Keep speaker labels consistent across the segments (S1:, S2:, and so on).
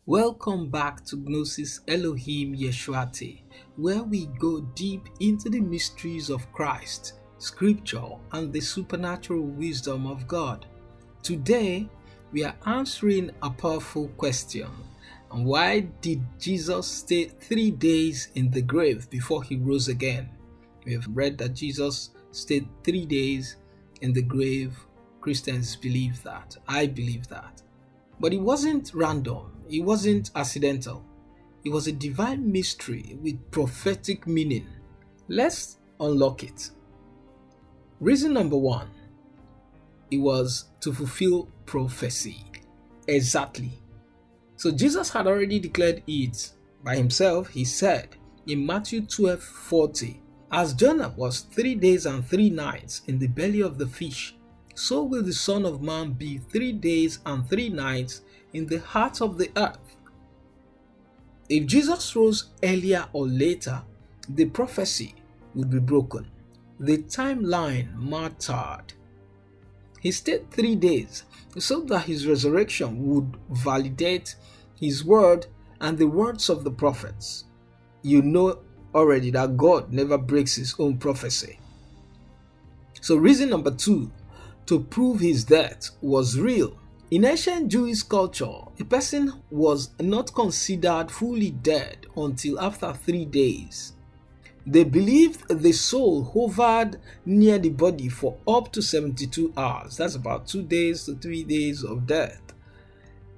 S1: Welcome back to Gnosis Elohim Yeshua'ati, where we go deep into the mysteries of Christ, Scripture, and the supernatural wisdom of God. Today, we are answering a powerful question. And why did Jesus stay 3 days in the grave before he rose again? We have read that Jesus stayed 3 days in the grave. Christians believe that. I believe that. But it wasn't random, it wasn't accidental. It was a divine mystery with prophetic meaning. Let's unlock it. Reason number one, it was to fulfill prophecy. Exactly. So Jesus had already declared it by himself. He said in Matthew 12:40, as Jonah was 3 days and 3 nights in the belly of the fish, so will the Son of Man be 3 days and 3 nights in the heart of the earth. If Jesus rose earlier or later, the prophecy would be broken, the timeline mattered. He stayed 3 days so that his resurrection would validate his word and the words of the prophets. You know already that God never breaks his own prophecy. So reason number two, to prove his death was real. In ancient Jewish culture, a person was not considered fully dead until after 3 days. They believed the soul hovered near the body for up to 72 hours. That's about 2 days to 3 days of death.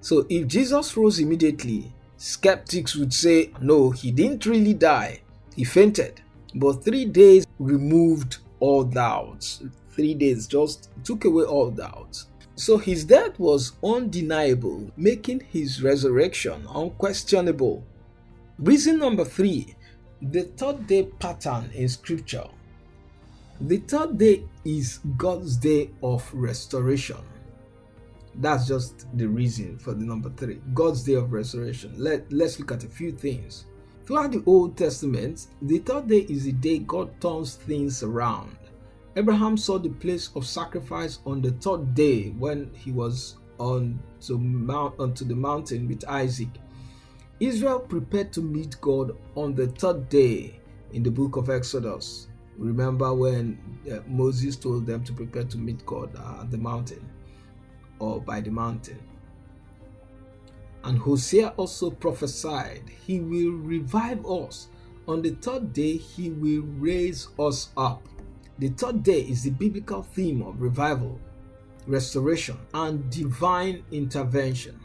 S1: So if Jesus rose immediately, skeptics would say, no, he didn't really die. He fainted. But 3 days removed all doubts. 3 days just took away all doubts. So his death was undeniable, making his resurrection unquestionable. Reason number three, the third day pattern in scripture. The third day is God's day of restoration. That's just the reason for the number three, God's day of restoration. Let's look at a few things. Throughout the Old Testament, the third day is the day God turns things around. Abraham saw the place of sacrifice on the third day when he was onto the mountain with Isaac. Israel prepared to meet God on the third day in the book of Exodus. Remember when Moses told them to prepare to meet God at the mountain or by the mountain. And Hosea also prophesied, he will revive us. On the third day, he will raise us up. The third day is the biblical theme of revival, restoration, and divine intervention.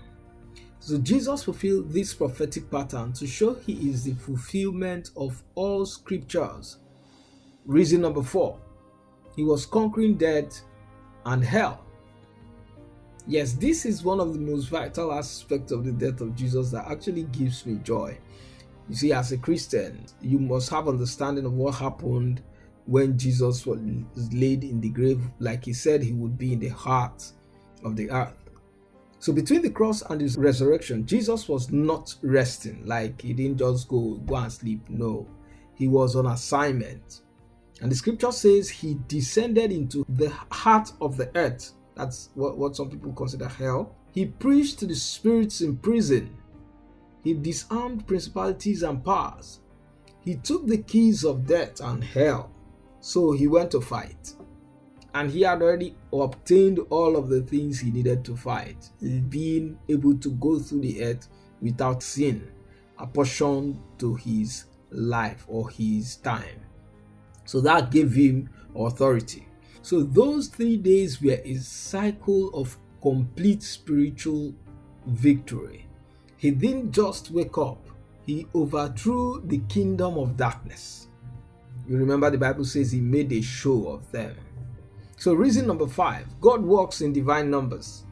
S1: So Jesus fulfilled this prophetic pattern to show he is the fulfillment of all scriptures. Reason number four, he was conquering death and hell. Yes, this is one of the most vital aspects of the death of Jesus that actually gives me joy. You see, as a Christian, you must have understanding of what happened when Jesus was laid in the grave, like he said he would be in the heart of the earth. So between the cross and his resurrection, Jesus was not resting, like he didn't just go and sleep. No, he was on assignment. And the scripture says he descended into the heart of the earth. That's what some people consider hell. He preached to the spirits in prison. He disarmed principalities and powers. He took the keys of death and hell. So he went to fight. And he had already obtained all of the things he needed to fight, being able to go through the earth without sin, apportioned to his life or his time. So that gave him authority. So those 3 days were a cycle of complete spiritual victory. He didn't just wake up, he overthrew the kingdom of darkness. You remember the Bible says he made a show of them. So reason number five, God works in divine numbers.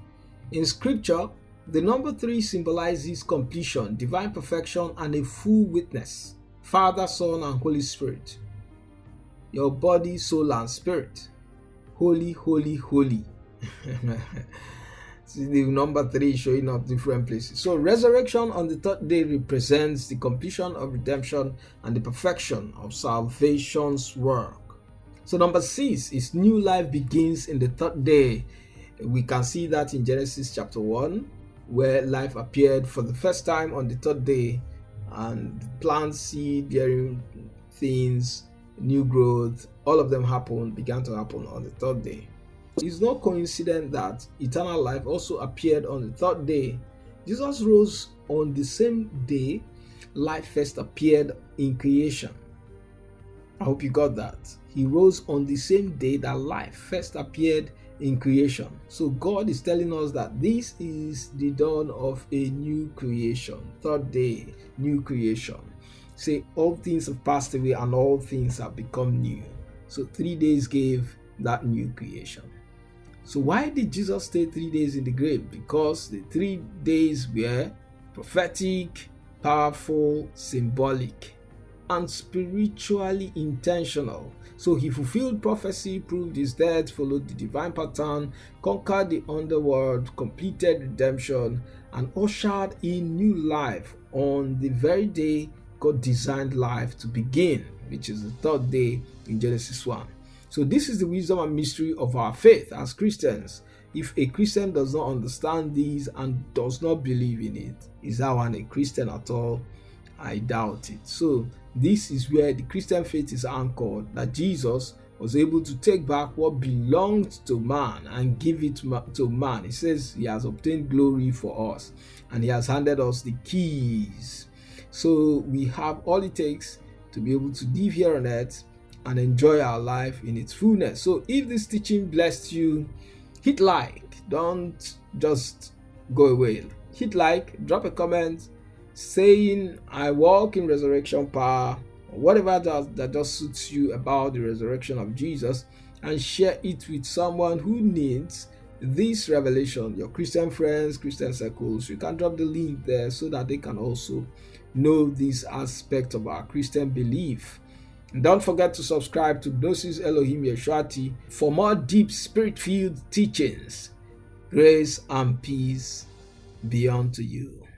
S1: In scripture, the number 3 symbolizes completion, divine perfection, and a full witness. Father, Son, and Holy Spirit. Your body, soul, and spirit. Holy, holy, holy. See the number 3 showing up different places. So resurrection on the third day represents the completion of redemption and the perfection of salvation's work. So number 6 is new life begins in the third day. We can see that in Genesis chapter 1. where life appeared for the first time on the third day, and plants, seed bearing things, new growth, all of them began to happen on the third day. It's not coincident that eternal life also appeared on the third day. Jesus rose on the same day life first appeared in creation. I hope you got that. He rose on the same day that life first appeared in creation. So God is telling us that this is the dawn of a new creation. Third day, new creation. Say, all things have passed away and all things have become new. So 3 days gave that new creation. So why did Jesus stay 3 days in the grave? Because the 3 days were prophetic, powerful, symbolic, and spiritually intentional. So he fulfilled prophecy, proved his death, followed the divine pattern, conquered the underworld, completed redemption, and ushered in new life on the very day God designed life to begin, which is the third day in Genesis 1. So this is the wisdom and mystery of our faith as Christians. If a Christian does not understand these and does not believe in it, is that one a Christian at all? I doubt it. So this is where the Christian faith is anchored, that Jesus was able to take back what belonged to man and give it to man. He says he has obtained glory for us and he has handed us the keys. So we have all it takes to be able to live here on earth and enjoy our life in its fullness. So if this teaching blessed you, hit like. Don't just go away. Hit like, drop a comment saying I walk in resurrection power, or whatever that just suits you about the resurrection of Jesus, and share it with someone who needs this revelation, your Christian friends, Christian circles. You can drop the link there so that they can also know this aspect of our Christian belief. And don't forget to subscribe to Gnosis Elohim Yeshua'ati for more deep spirit-filled teachings. Grace and peace be unto you.